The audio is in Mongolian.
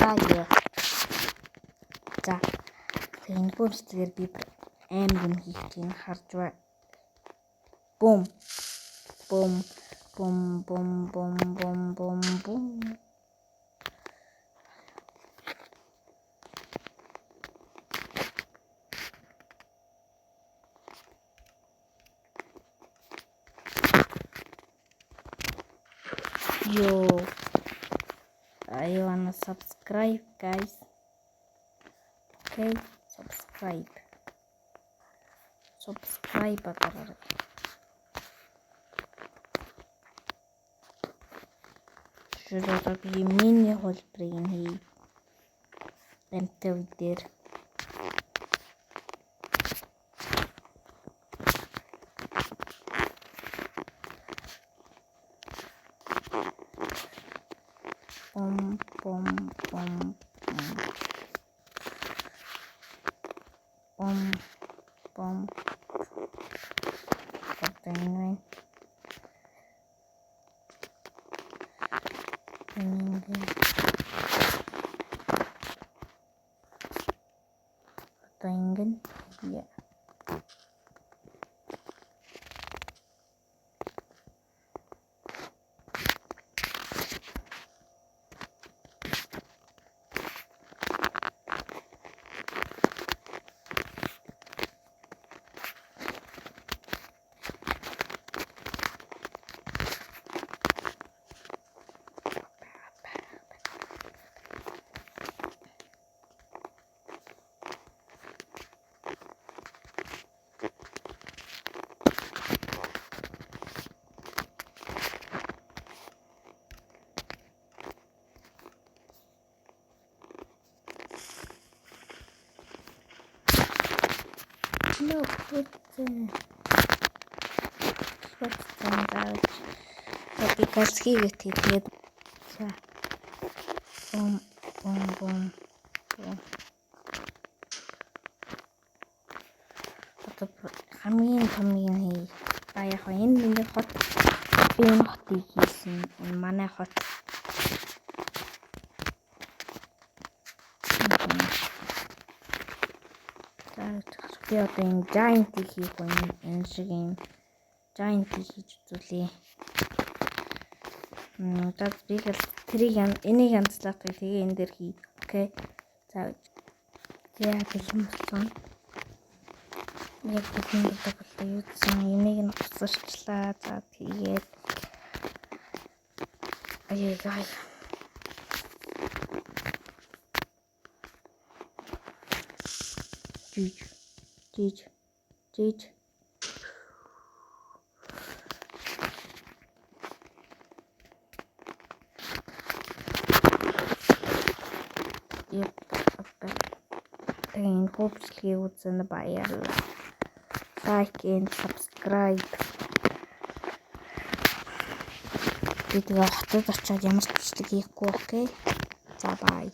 Яа. За. Энэ гүнсгээр би амар юм хийх чинь харж бай. Бум. Бум. Бум бум бум бум бум бум. Yo, I wanna subscribe, guys. Okay, subscribe. Subscribe атаарай. Шүрээр би миний хөлбрийг хий. Энтэв дээр. Bum bum bum bum bum bum. Pengen ya. No, what's that? Tapi kasih gitu ya. Bom bom bom bom. Atau kami hei. Bayar koin ini hot. Pin hot dikisin. Mana hot? Би одоо энэ giant хийх энэ шиг юм giant хийж үзүүлээ. За би л тэрийг энийг янзлах тэгээ энэ дээр хий. Окей. За. Яа гэх юм болсон. Яг тийм болоо юусан энийг нь уцаарчлаа. За тэгээд аяа. Жиж. Тэгээд хөвчлөгийг үзэн баярлалаа. Like and subscribe. Би тэгээ хотод очиод ямар ч бичлэг хийхгүй, окей? За бай.